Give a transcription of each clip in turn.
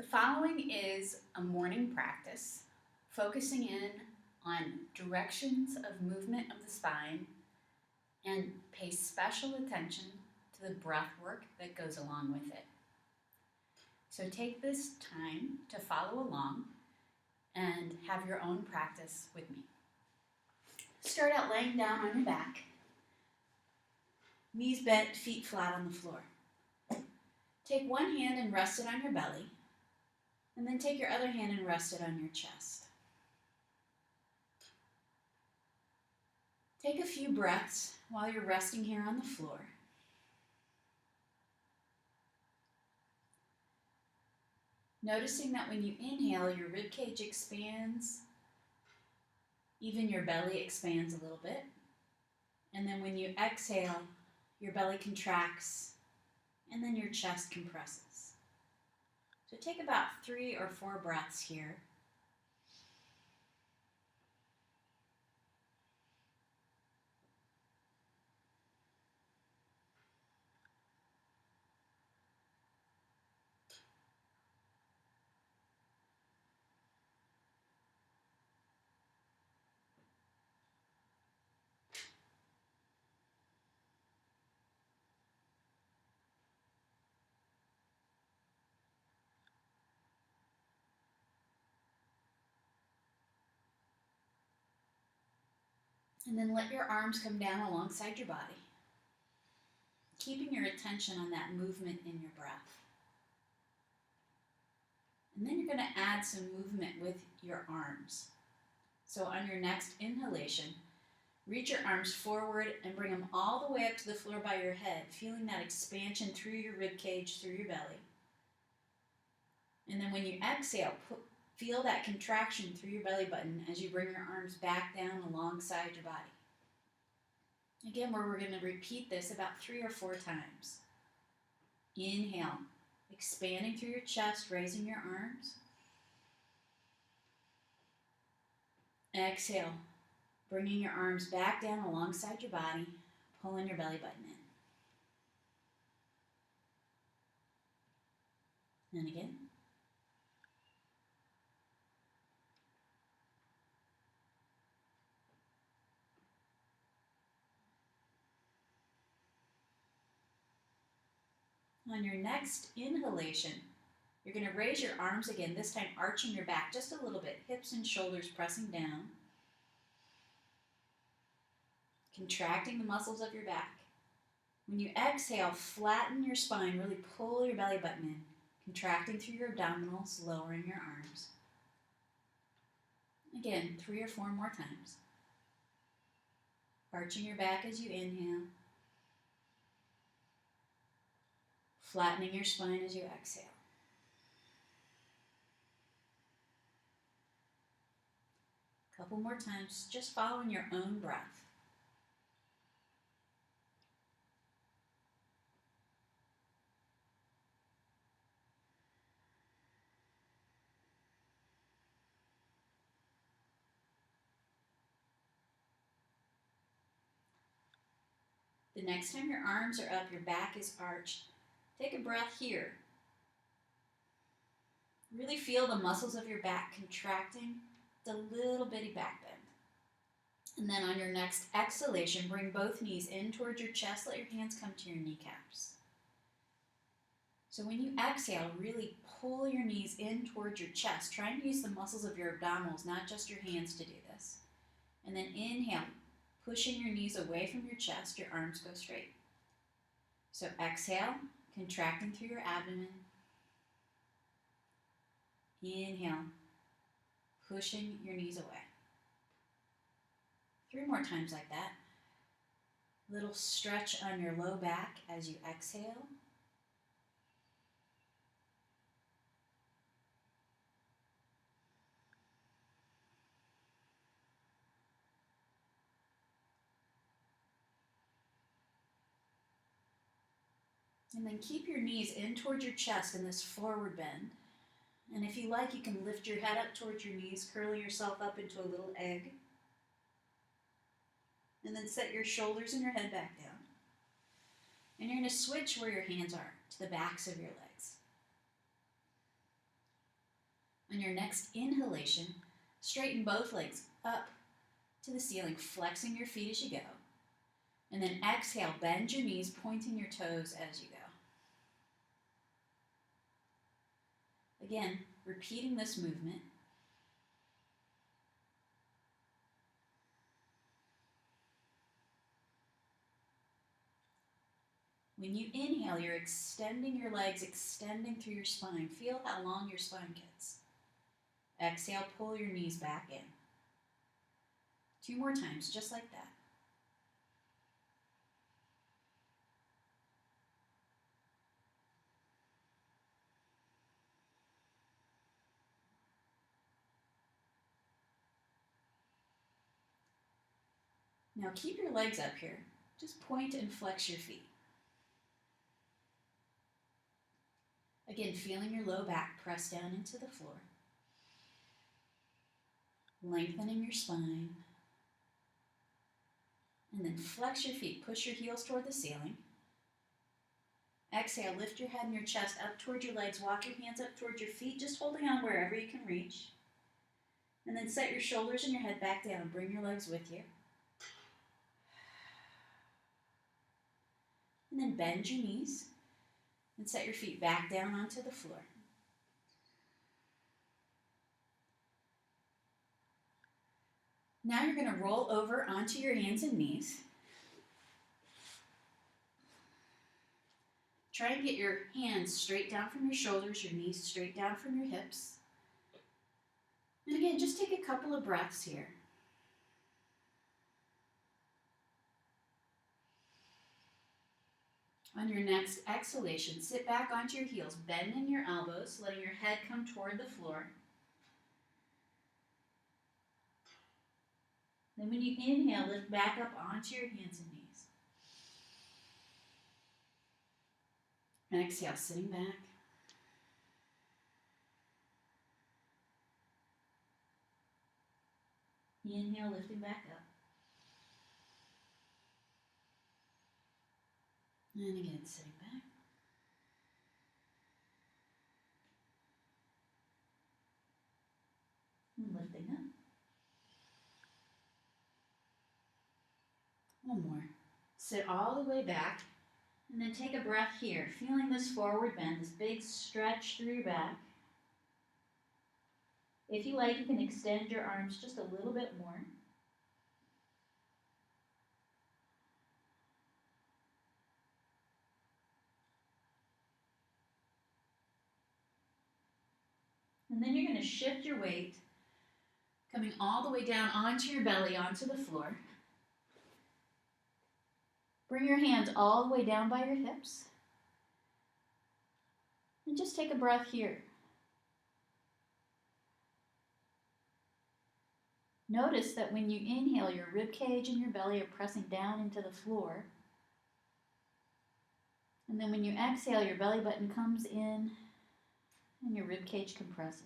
The following is a morning practice focusing in on directions of movement of the spine and pay special attention to the breath work that goes along with it. So take this time to follow along and have your own practice with me. Start out laying down on your back, knees bent, feet flat on the floor. Take one hand and rest it on your belly, and then take your other hand and rest it on your chest. Take a few breaths while you're resting here on the floor. Noticing that when you inhale, your rib cage expands, even your belly expands a little bit. And then when you exhale, your belly contracts, and then your chest compresses. So take about 3 or 4 breaths here. And then let your arms come down alongside your body, keeping your attention on that movement in your breath. And then you're going to add some movement with your arms. So on your next inhalation, reach your arms forward and bring them all the way up to the floor by your head, feeling that expansion through your rib cage, through your belly. And then when you exhale, feel that contraction through your belly button as you bring your arms back down alongside your body. Again, we're going to repeat this about 3 or 4 times. Inhale, expanding through your chest, raising your arms. Exhale, bringing your arms back down alongside your body, pulling your belly button in. And again. On your next inhalation, you're going to raise your arms again, this time arching your back just a little bit, hips and shoulders pressing down, contracting the muscles of your back. When you exhale, flatten your spine, really pull your belly button in, contracting through your abdominals, lowering your arms. Again, 3 or 4 more times. Arching your back as you inhale, flattening your spine as you exhale. A couple more times, just following your own breath. The next time your arms are up, your back is arched, take a breath here. Really feel the muscles of your back contracting, the little bitty back bend. And then on your next exhalation, bring both knees in towards your chest. Let your hands come to your kneecaps. So when you exhale, really pull your knees in towards your chest. Try and use the muscles of your abdominals, not just your hands, to do this. And then inhale, pushing your knees away from your chest, your arms go straight. So exhale, contracting through your abdomen. Inhale, pushing your knees away. 3 more times like that. Little stretch on your low back as you exhale. And then keep your knees in towards your chest in this forward bend. And if you like, you can lift your head up towards your knees, curling yourself up into a little egg. And then set your shoulders and your head back down. And you're going to switch where your hands are, to the backs of your legs. On your next inhalation, straighten both legs up to the ceiling, flexing your feet as you go. And then exhale, bend your knees, pointing your toes as you go. Again, repeating this movement. When you inhale, you're extending your legs, extending through your spine. Feel how long your spine gets. Exhale, pull your knees back in. 2 more times, just like that. Now keep your legs up here. Just point and flex your feet. Again, feeling your low back press down into the floor. Lengthening your spine. And then flex your feet. Push your heels toward the ceiling. Exhale, lift your head and your chest up toward your legs. Walk your hands up toward your feet, just holding on wherever you can reach. And then set your shoulders and your head back down. Bring your legs with you. And then bend your knees and set your feet back down onto the floor. Now you're going to roll over onto your hands and knees. Try and get your hands straight down from your shoulders, your knees straight down from your hips. And again, just take a couple of breaths here. On your next exhalation, sit back onto your heels, bending your elbows, letting your head come toward the floor. Then when you inhale, lift back up onto your hands and knees. And exhale, sitting back. Inhale, lifting back up. And again, sitting back. And lifting up. One more. Sit all the way back. And then take a breath here, feeling this forward bend, this big stretch through your back. If you like, you can extend your arms just a little bit more. And then you're going to shift your weight, coming all the way down onto your belly, onto the floor. Bring your hands all the way down by your hips. And just take a breath here. Notice that when you inhale, your rib cage and your belly are pressing down into the floor. And then when you exhale, your belly button comes in and your rib cage compresses.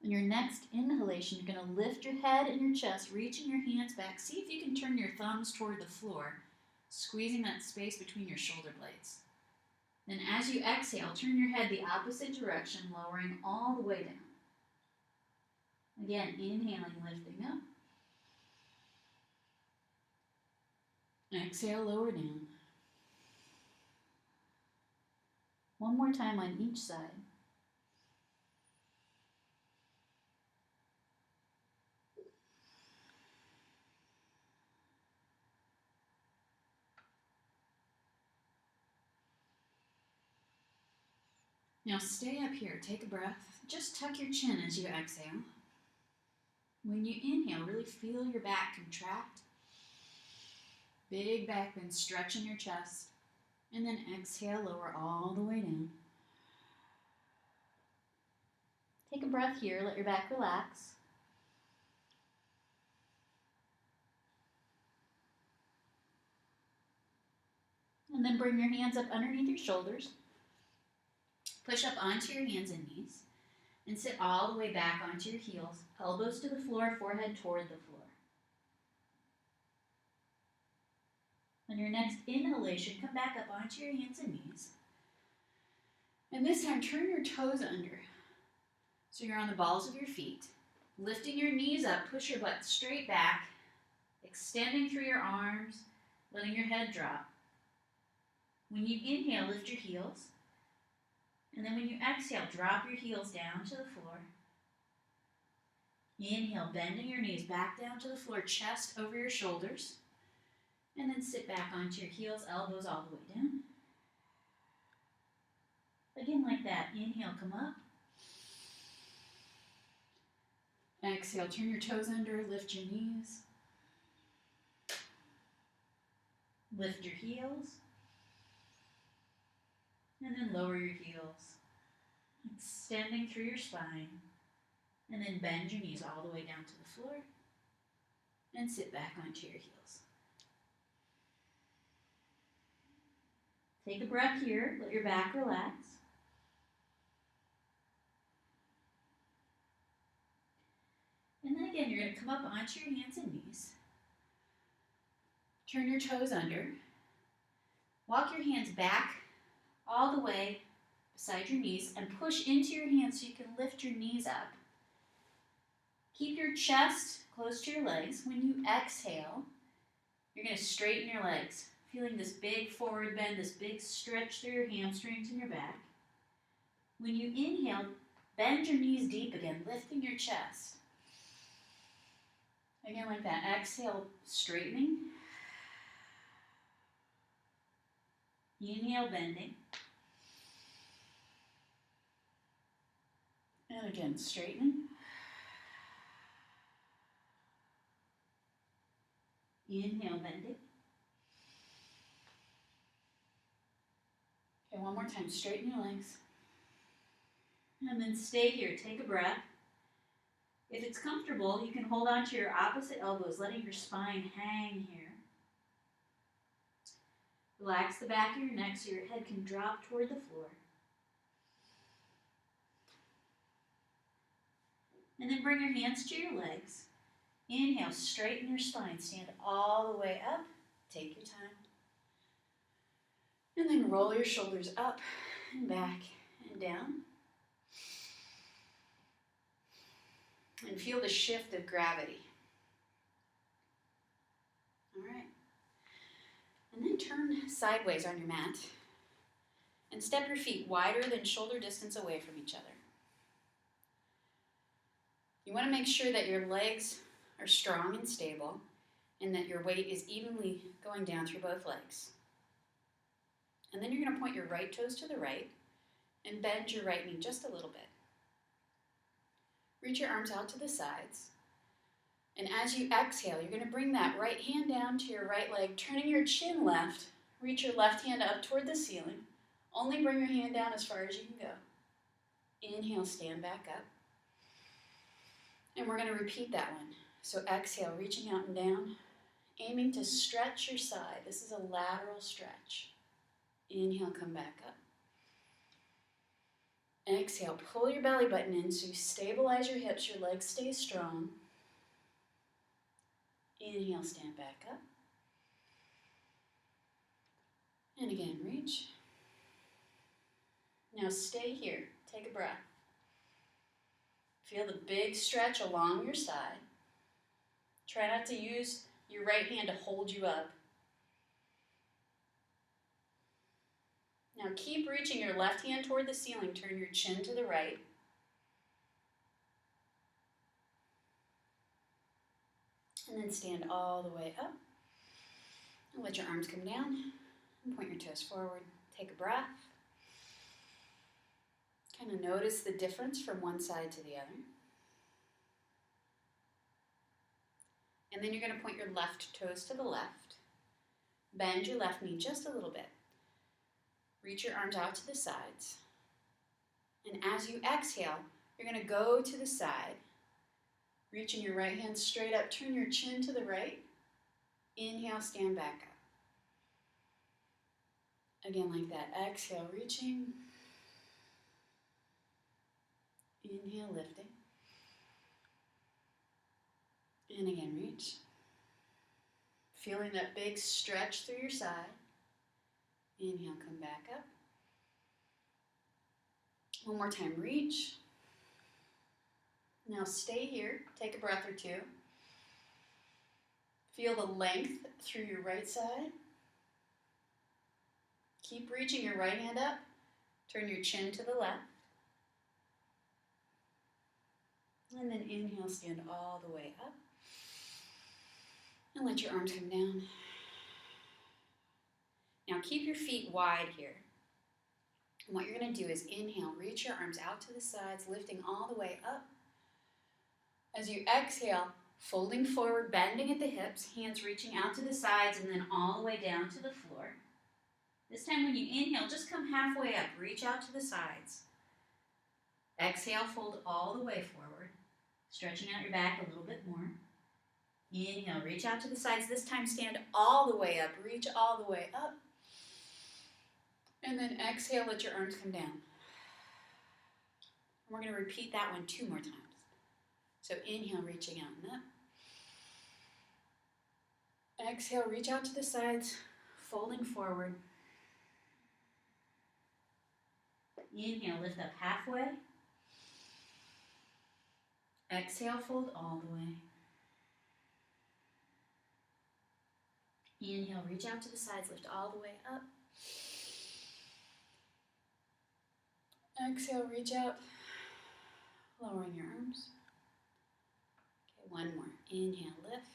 On your next inhalation, you're going to lift your head and your chest, reaching your hands back. See if you can turn your thumbs toward the floor, squeezing that space between your shoulder blades. Then as you exhale, turn your head the opposite direction, lowering all the way down. Again, inhaling, lifting up. Exhale, lower down. One more time on each side. Now stay up here, take a breath. Just tuck your chin as you exhale. When you inhale, really feel your back contract. Big back bend, stretching your chest. And then exhale, lower all the way down. Take a breath here, let your back relax. And then bring your hands up underneath your shoulders. Push up onto your hands and knees. And sit all the way back onto your heels, elbows to the floor, forehead toward the floor. On your next inhalation, come back up onto your hands and knees. And this time, turn your toes under. So you're on the balls of your feet. Lifting your knees up, push your butt straight back, extending through your arms, letting your head drop. When you inhale, lift your heels. And then when you exhale, drop your heels down to the floor. Inhale, bending your knees back down to the floor, chest over your shoulders. And then sit back onto your heels, elbows all the way down. Again, like that. Inhale, come up. Exhale, turn your toes under, lift your knees. Lift your heels. And then lower your heels. Extending through your spine. And then bend your knees all the way down to the floor. And sit back onto your heels. Take a breath here. Let your back relax. And then again, you're going to come up onto your hands and knees. Turn your toes under. Walk your hands back all the way beside your knees and push into your hands so you can lift your knees up. Keep your chest close to your legs. When you exhale, you're going to straighten your legs, feeling this big forward bend, this big stretch through your hamstrings and your back. When you inhale, bend your knees deep again, lifting your chest. Again, like that. Exhale, straightening. Inhale, bending. And again, straightening. Inhale, bending. Okay, one more time. Straighten your legs. And then stay here. Take a breath. If it's comfortable, you can hold on to your opposite elbows, letting your spine hang here. Relax the back of your neck so your head can drop toward the floor. And then bring your hands to your legs. Inhale, straighten your spine. Stand all the way up. Take your time. And then roll your shoulders up and back and down. And feel the shift of gravity. All right. And then turn sideways on your mat. And step your feet wider than shoulder distance away from each other. You want to make sure that your legs are strong and stable and that your weight is evenly going down through both legs. And then you're going to point your right toes to the right and bend your right knee just a little bit. Reach your arms out to the sides. And as you exhale, you're going to bring that right hand down to your right leg, turning your chin left. Reach your left hand up toward the ceiling. Only bring your hand down as far as you can go. Inhale, stand back up. And we're going to repeat that one. So exhale, reaching out and down, aiming to stretch your side. This is a lateral stretch. Inhale, come back up. Exhale, pull your belly button in so you stabilize your hips, your legs stay strong. Inhale, stand back up. And again, reach. Now stay here. Take a breath. Feel the big stretch along your side. Try not to use your right hand to hold you up. Now keep reaching your left hand toward the ceiling. Turn your chin to the right. And then stand all the way up. And let your arms come down. And point your toes forward. Take a breath. Kind of notice the difference from one side to the other. And then you're going to point your left toes to the left. Bend your left knee just a little bit. Reach your arms out to the sides. And as you exhale, you're going to go to the side. Reaching your right hand straight up. Turn your chin to the right. Inhale, stand back up. Again, like that. Exhale, reaching. Inhale, lifting. And again, reach. Feeling that big stretch through your side. Inhale, come back up. One more time, reach. Now stay here, take a breath or two. Feel the length through your right side. Keep reaching your right hand up. Turn your chin to the left. And then inhale, stand all the way up. And let your arms come down. Now keep your feet wide here. And what you're going to do is inhale, reach your arms out to the sides, lifting all the way up. As you exhale, folding forward, bending at the hips, hands reaching out to the sides and then all the way down to the floor. This time when you inhale, just come halfway up, reach out to the sides. Exhale, fold all the way forward, stretching out your back a little bit more. Inhale, reach out to the sides. This time stand all the way up, reach all the way up. And then exhale, let your arms come down. We're going to repeat that one 2 more times. So inhale, reaching out and up. Exhale, reach out to the sides, folding forward. Inhale, lift up halfway. Exhale, fold all the way. Inhale, reach out to the sides, lift all the way up. Exhale, reach out, lowering your arms. Okay, one more. Inhale, lift.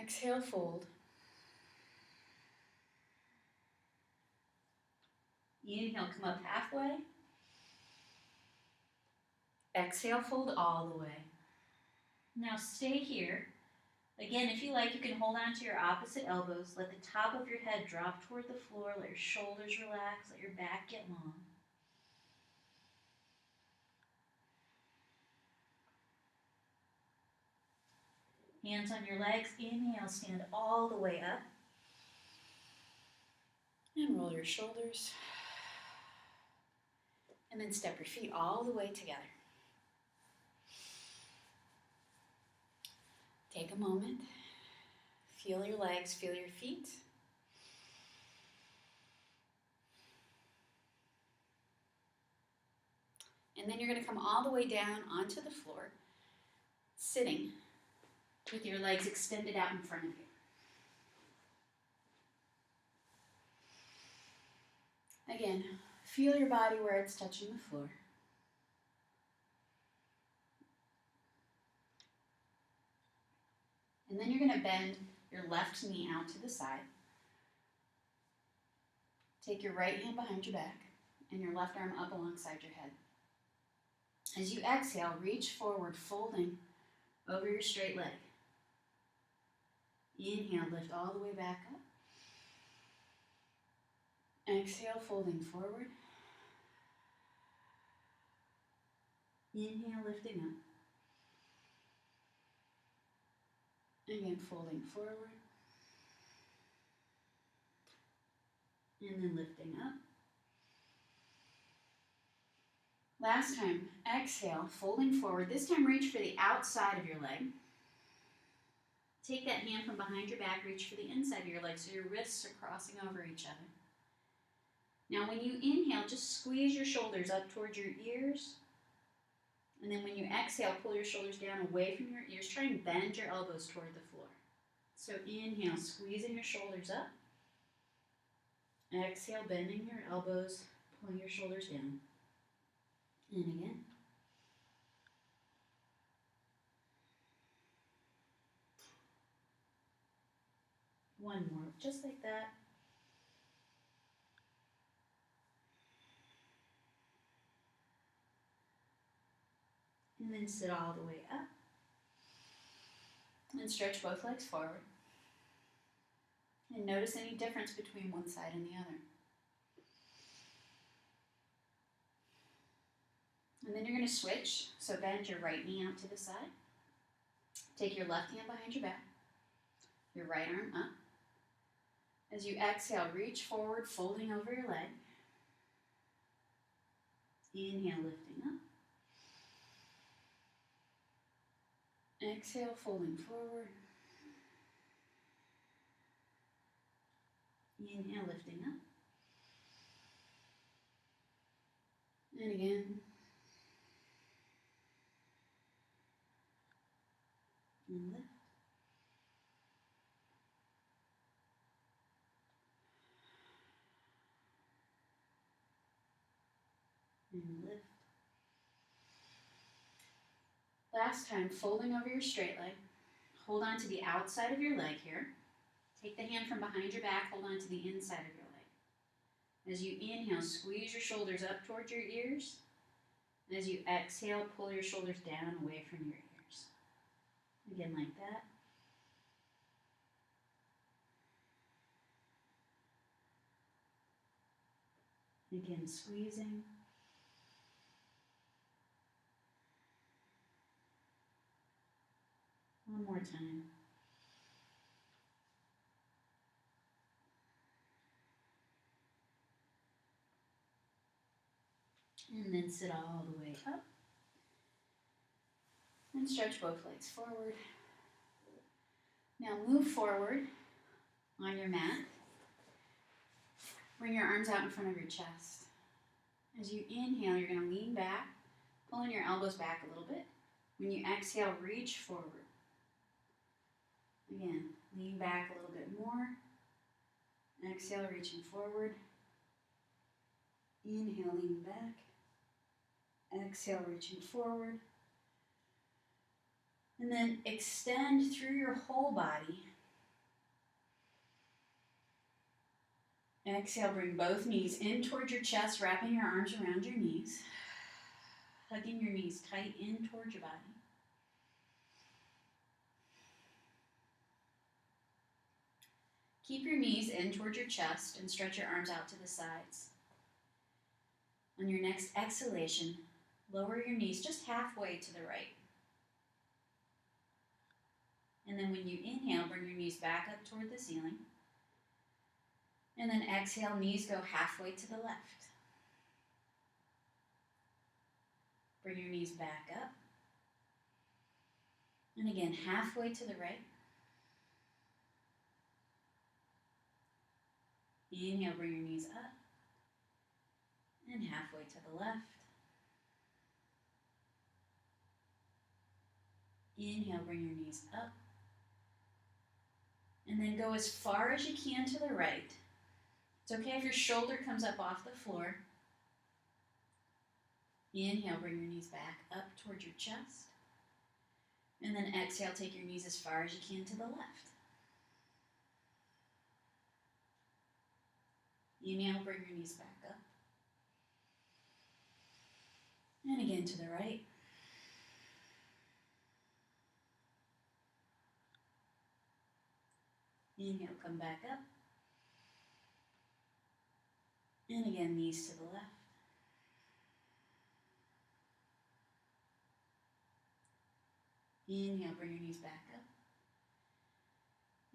Exhale, fold. Inhale, come up halfway. Exhale, fold all the way. Now stay here. Again, if you like, you can hold on to your opposite elbows. Let the top of your head drop toward the floor. Let your shoulders relax. Let your back get long. Hands on your legs. Inhale, stand all the way up. And roll your shoulders. And then step your feet all the way together. Take a moment. Feel your legs, feel your feet. And then you're going to come all the way down onto the floor, sitting with your legs extended out in front of you. Again, feel your body where it's touching the floor. And then you're going to bend your left knee out to the side. Take your right hand behind your back and your left arm up alongside your head. As you exhale, reach forward, folding over your straight leg. Inhale, lift all the way back up. Exhale, folding forward. Inhale, lifting up. Again, folding forward. And then lifting up. Last time, exhale, folding forward. This time, reach for the outside of your leg. Take that hand from behind your back, reach for the inside of your leg so your wrists are crossing over each other. Now, when you inhale, just squeeze your shoulders up towards your ears. And then when you exhale, pull your shoulders down away from your ears. Try and bend your elbows toward the floor. So inhale, squeezing your shoulders up. Exhale, bending your elbows, pulling your shoulders down. And again. One more, just like that. And then sit all the way up. And stretch both legs forward. And notice any difference between one side and the other. And then you're going to switch. So bend your right knee out to the side. Take your left hand behind your back. Your right arm up. As you exhale, reach forward, folding over your leg. Inhale, lifting up. Exhale, folding forward. Inhale, lifting up. And again. And lift. And lift. Last time, folding over your straight leg. Hold on to the outside of your leg here. Take the hand from behind your back, hold on to the inside of your leg. As you inhale, squeeze your shoulders up towards your ears. And as you exhale, pull your shoulders down away from your ears. Again, like that. Again, squeezing. One more time. And then sit all the way up. And stretch both legs forward. Now move forward on your mat. Bring your arms out in front of your chest. As you inhale, you're going to lean back, pulling your elbows back a little bit. When you exhale, reach forward. Again, lean back a little bit more. Exhale, reaching forward. Inhale, lean back. Exhale, reaching forward. And then extend through your whole body. Exhale, bring both knees in towards your chest, wrapping your arms around your knees. Hugging your knees tight in towards your body. Keep your knees in towards your chest and stretch your arms out to the sides. On your next exhalation, lower your knees just halfway to the right. And then when you inhale, bring your knees back up toward the ceiling. And then exhale, knees go halfway to the left. Bring your knees back up. And again, halfway to the right. Inhale, bring your knees up. And halfway to the left. Inhale, bring your knees up. And then go as far as you can to the right. It's okay if your shoulder comes up off the floor. Inhale, bring your knees back up towards your chest. And then exhale, take your knees as far as you can to the left. Inhale, bring your knees back up. And again to the right. Inhale, come back up. And again, knees to the left. Inhale, bring your knees back up.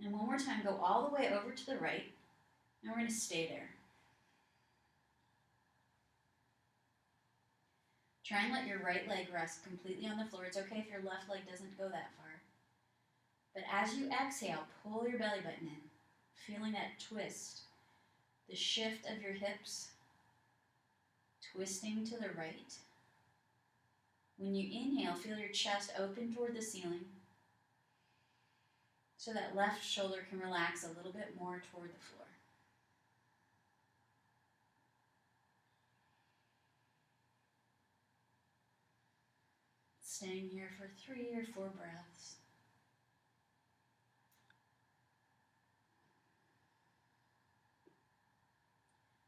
And one more time, go all the way over to the right. And we're going to stay there. Try and let your right leg rest completely on the floor. It's okay if your left leg doesn't go that far. But as you exhale, pull your belly button in, feeling that twist, the shift of your hips, twisting to the right. When you inhale, feel your chest open toward the ceiling, so that left shoulder can relax a little bit more toward the floor. Staying here for 3 or 4 breaths.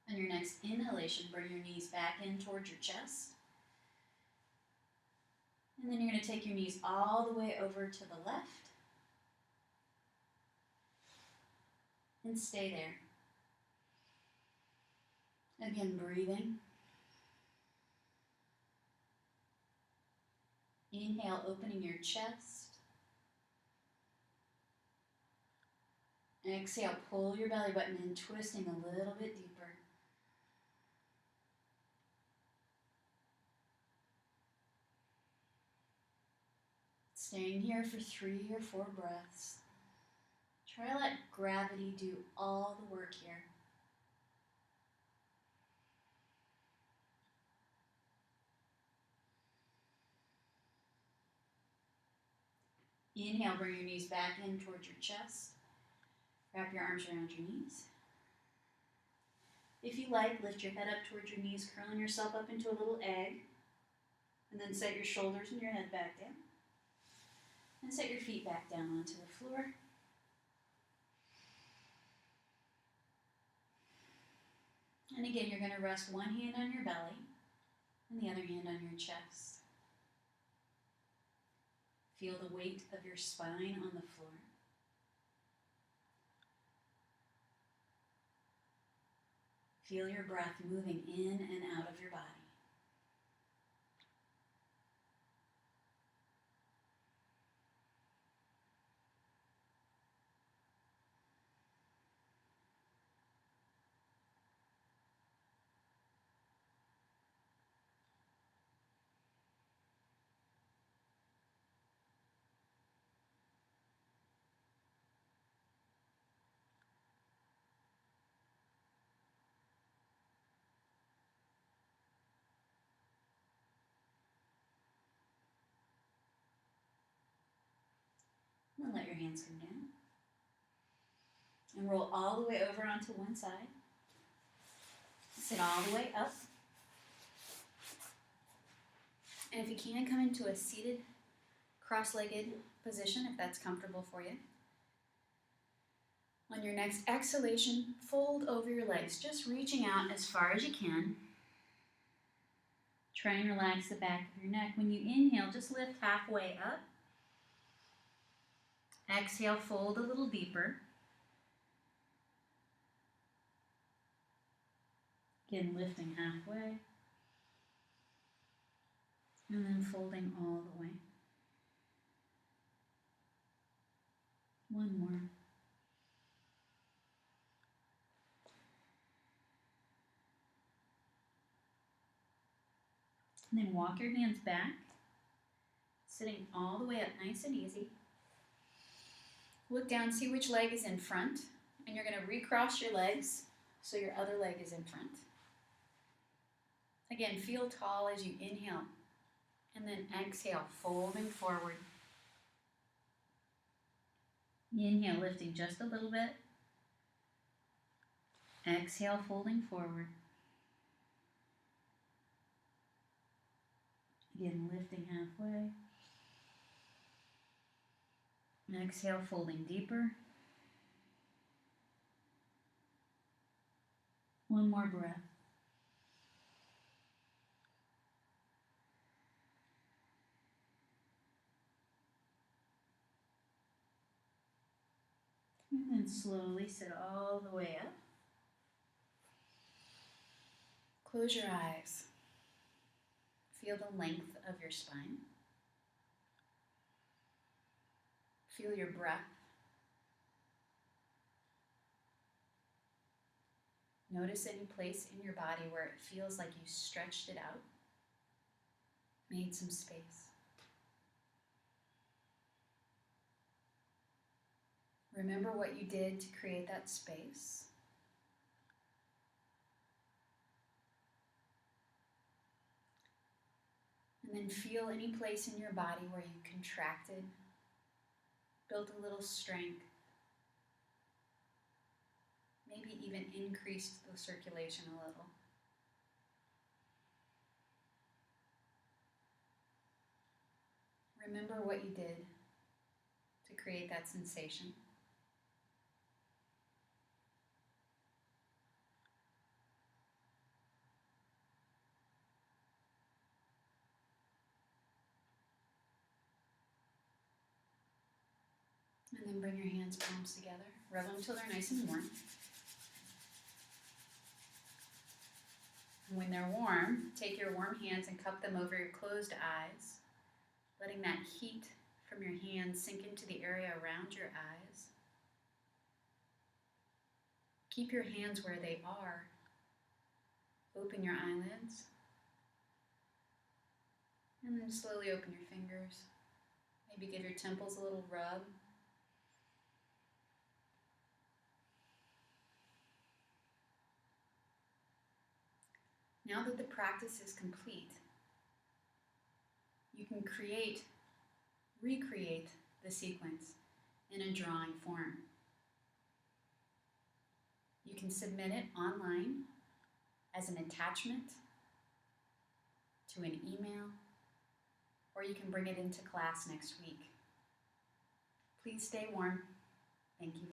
On your next inhalation, bring your knees back in towards your chest. And then you're going to take your knees all the way over to the left. And stay there. Again, breathing. Inhale, opening your chest. Exhale, pull your belly button in, twisting a little bit deeper. Staying here for 3 or 4 breaths. Try to let gravity do all the work here. Inhale, bring your knees back in towards your chest. Wrap your arms around your knees. If you like, lift your head up towards your knees, curling yourself up into a little egg. And then set your shoulders and your head back down. And set your feet back down onto the floor. And again, you're going to rest one hand on your belly and the other hand on your chest. Feel the weight of your spine on the floor. Feel your breath moving in and out of your body. And then let your hands come down. And roll all the way over onto one side. Sit all the way up. And if you can, come into a seated, cross-legged position if that's comfortable for you. On your next exhalation, fold over your legs, just reaching out as far as you can. Try and relax the back of your neck. When you inhale, just lift halfway up. Exhale, fold a little deeper. Again, lifting halfway. And then folding all the way. One more. And then walk your hands back, sitting all the way up nice and easy. Look down, see which leg is in front, and you're going to recross your legs so your other leg is in front. Again, feel tall as you inhale, and then exhale, folding forward. Inhale, lifting just a little bit. Exhale, folding forward. Again, lifting halfway. Exhale, folding deeper. One more breath. And then slowly sit all the way up. Close your eyes. Feel the length of your spine. Feel your breath. Notice any place in your body where it feels like you stretched it out, made some space. Remember what you did to create that space. And then feel any place in your body where you contracted, built a little strength, maybe even increased the circulation a little. Remember what you did to create that sensation. And then bring your hands, palms together. Rub them until they're nice and warm. And when they're warm, take your warm hands and cup them over your closed eyes, letting that heat from your hands sink into the area around your eyes. Keep your hands where they are. Open your eyelids. And then slowly open your fingers. Maybe give your temples a little rub. Now that the practice is complete, you can recreate the sequence in a drawing form. You can submit it online as an attachment to an email, or you can bring it into class next week. Please stay warm. Thank you.